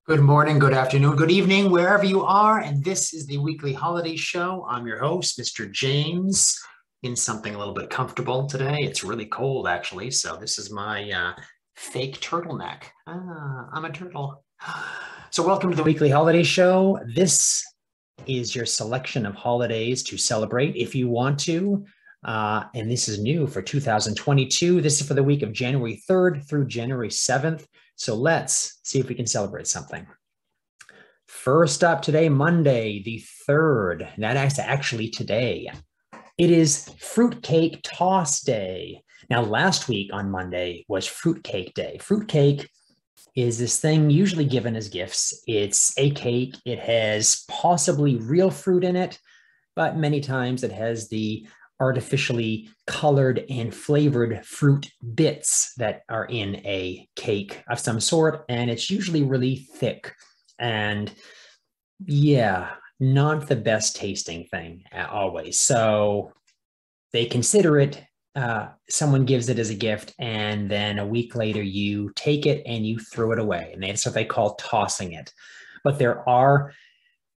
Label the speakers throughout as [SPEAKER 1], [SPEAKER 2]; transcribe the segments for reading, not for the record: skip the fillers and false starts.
[SPEAKER 1] Good morning, good afternoon, good evening, wherever you are. And this is the weekly holiday show. I'm your host, Mr. James, in something a little bit comfortable today. It's really cold, actually. So this is my fake turtleneck. I'm a turtle. So welcome to the weekly holiday show. This is your selection of holidays to celebrate if you want to. And this is new for 2022. This is for the week of January 3rd through January 7th. So let's see if we can celebrate something. First up today, Monday, the 3rd. That is actually today. It is Fruitcake Toss Day. Now, last week on Monday was Fruitcake Day. Fruitcake is this thing usually given as gifts. It's a cake. It has possibly real fruit in it, but many times it has the artificially colored and flavored fruit bits that are in a cake of some sort. And it's usually really thick and not the best tasting thing always. So they consider it, someone gives it as a gift, and then a week later you take it and you throw it away. And that's what they call tossing it. But there are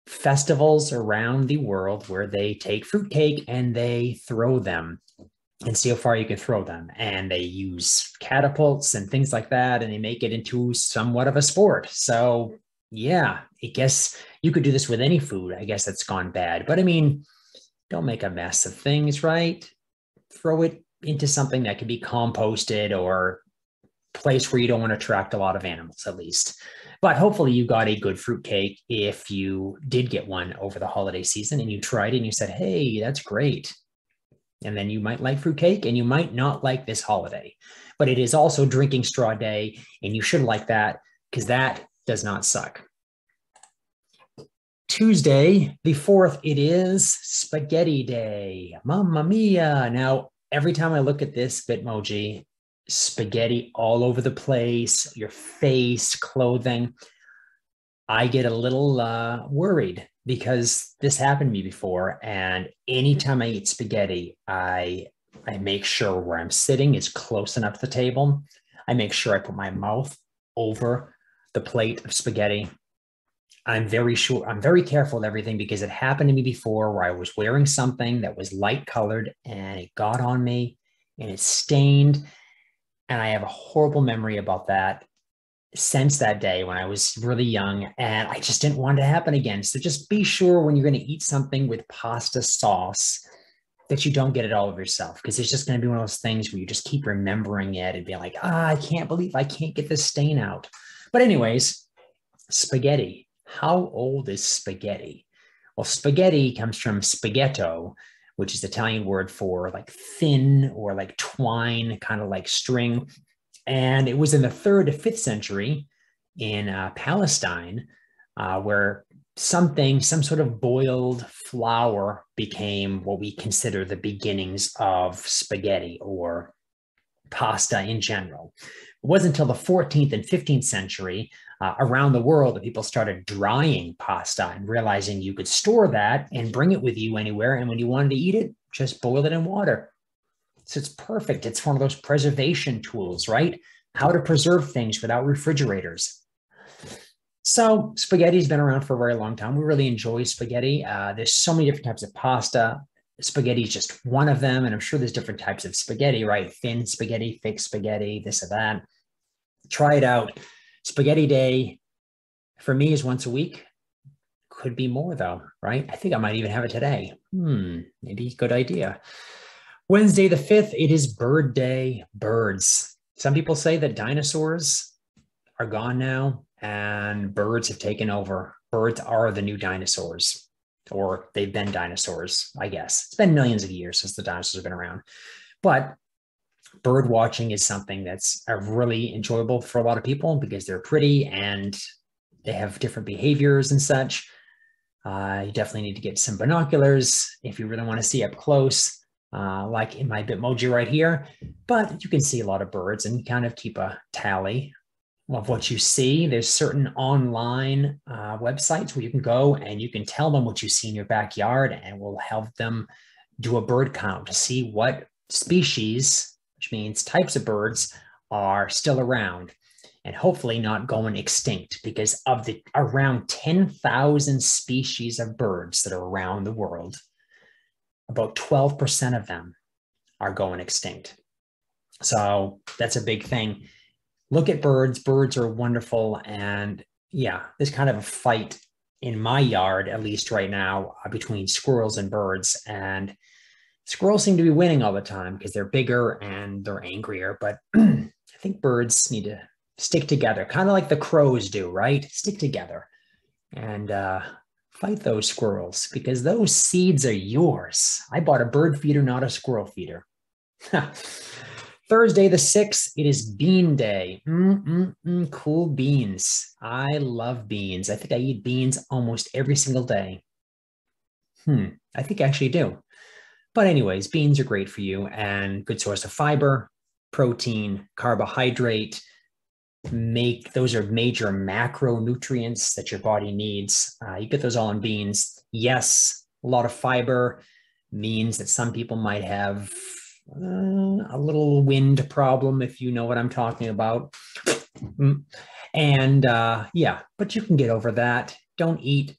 [SPEAKER 1] festivals around the world where they take fruitcake and they throw them and see how far you can throw them. And they use catapults and things like that, and they make it into somewhat of a sport. So yeah, I guess you could do this with any food. I guess that's gone bad. But I mean, don't make a mess of things, right? Throw it into something that can be composted or place where you don't want to attract a lot of animals, at least. But hopefully you got a good fruitcake if you did get one over the holiday season and you tried it and you said, hey, that's great. And then you might like fruitcake and you might not like this holiday. But it is also Drinking Straw Day, and you should like that because that does not suck. Tuesday, the 4th, it is Spaghetti Day. Mamma mia. Now, every time I look at this Bitmoji, spaghetti all over the place, your face, clothing, I get a little worried because this happened to me before. And anytime I eat spaghetti, I make sure where I'm sitting is close enough to the table. I make sure I put my mouth over the plate of spaghetti. I'm very careful with everything because it happened to me before where I was wearing something that was light colored and it got on me and it stained. And I have a horrible memory about that since that day when I was really young, and I just didn't want it to happen again. So just be sure when you're going to eat something with pasta sauce that you don't get it all over yourself, because it's just going to be one of those things where you just keep remembering it and be like, I can't believe I can't get this stain out. But anyways, spaghetti. How old is spaghetti? Well, spaghetti comes from spaghetto, which is the Italian word for like thin or like twine, kind of like string. And it was in the 3rd to 5th century in Palestine, where some sort of boiled flour became what we consider the beginnings of spaghetti or pasta in general. It wasn't until the 14th and 15th century around the world that people started drying pasta and realizing you could store that and bring it with you anywhere. And when you wanted to eat it, just boil it in water. So it's perfect. It's one of those preservation tools, right? How to preserve things without refrigerators. So spaghetti's been around for a very long time. We really enjoy spaghetti. There's so many different types of pasta. Spaghetti is just one of them. And I'm sure there's different types of spaghetti, right? Thin spaghetti, thick spaghetti, this or that. Try it out. Spaghetti Day for me is once a week. Could be more though, right? I think I might even have it today. Maybe good idea. Wednesday the 5th, it is Bird Day. Birds. Some people say that dinosaurs are gone now and birds have taken over. Birds are the new dinosaurs, or they've been dinosaurs, I guess. It's been millions of years since the dinosaurs have been around. But bird watching is something that's really enjoyable for a lot of people because they're pretty and they have different behaviors and such. You definitely need to get some binoculars if you really want to see up close. Like in my Bitmoji right here, but you can see a lot of birds and kind of keep a tally of what you see. There's certain online websites where you can go and you can tell them what you see in your backyard, and we'll help them do a bird count to see what species, which means types of birds, are still around. and hopefully not going extinct, because of the around 10,000 species of birds that are around the world, about 12% of them are going extinct. So that's a big thing. Look at birds. Birds are wonderful. And yeah, there's kind of a fight in my yard, at least right now, between squirrels and birds. And squirrels seem to be winning all the time because they're bigger and they're angrier. But I think birds need to stick together, kind of like the crows do, right? Stick together and fight those squirrels, because those seeds are yours. I bought a bird feeder, not a squirrel feeder. Thursday the 6th, it is bean day. Cool beans. I love beans. I think I eat beans almost every single day. I think I actually do. But anyways, beans are great for you and good source of fiber, protein, carbohydrate. Those are major macronutrients that your body needs. You get those all in beans. Yes, a lot of fiber means that some people might have a little wind problem, if you know what I'm talking about. And yeah, but you can get over that. Don't eat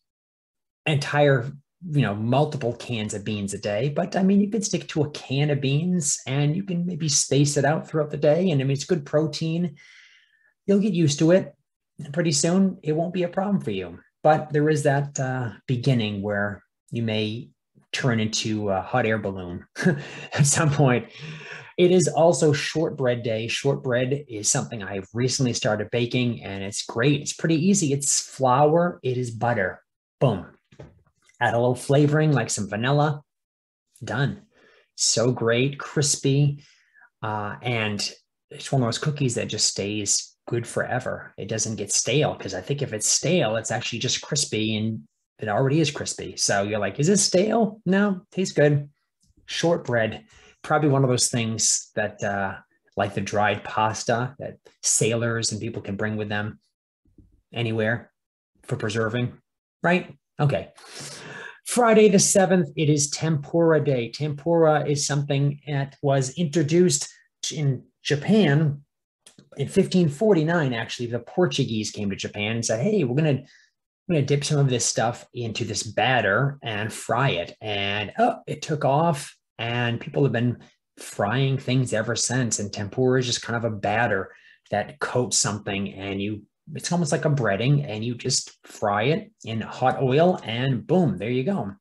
[SPEAKER 1] entire, multiple cans of beans a day. But I mean, you could stick to a can of beans and you can maybe space it out throughout the day. And I mean, it's good protein. You'll get used to it. Pretty soon, it won't be a problem for you. But there is that beginning where you may turn into a hot air balloon at some point. It is also shortbread day. Shortbread is something I've recently started baking, and it's great. It's pretty easy. It's flour. It is butter. Boom. Add a little flavoring like some vanilla. Done. So great, crispy. And it's one of those cookies that just stays good forever. It doesn't get stale, because I think if it's stale, it's actually just crispy, and it already is crispy. So you're like, is it stale? No, tastes good. Shortbread, probably one of those things that like the dried pasta that sailors and people can bring with them anywhere for preserving, right? Okay. Friday the 7th, it is Tempura Day. Tempura is something that was introduced in Japan in 1549. Actually, the Portuguese came to Japan and said, hey, we're going to dip some of this stuff into this batter and fry it. And it took off, and people have been frying things ever since. And tempura is just kind of a batter that coats something, and it's almost like a breading, and you just fry it in hot oil, and boom, there you go.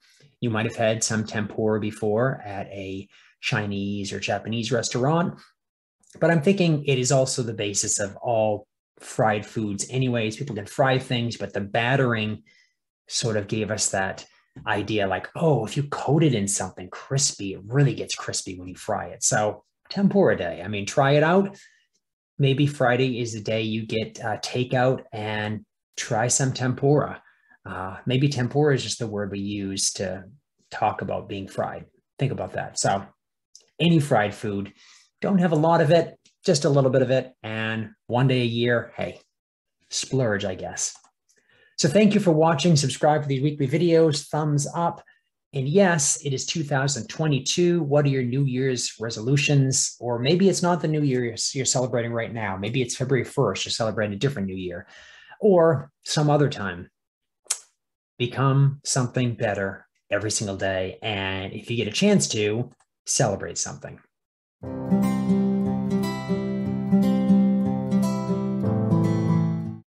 [SPEAKER 1] You might have had some tempura before at a Chinese or Japanese restaurant, but I'm thinking it is also the basis of all fried foods anyways. People can fry things, but the battering sort of gave us that idea, like, oh, if you coat it in something crispy, it really gets crispy when you fry it. So Tempura Day, I mean, try it out. Maybe Friday is the day you get takeout and try some tempura. Maybe tempura is just the word we use to talk about being fried. Think about that. So any fried food, don't have a lot of it, just a little bit of it. And one day a year, hey, splurge, I guess. So thank you for watching. Subscribe for these weekly videos, thumbs up. And yes, it is 2022. What are your New Year's resolutions? Or maybe it's not the New Year you're celebrating right now. Maybe it's February 1st. You're celebrating a different New Year, or some other time. Become something better every single day. And if you get a chance to, celebrate something.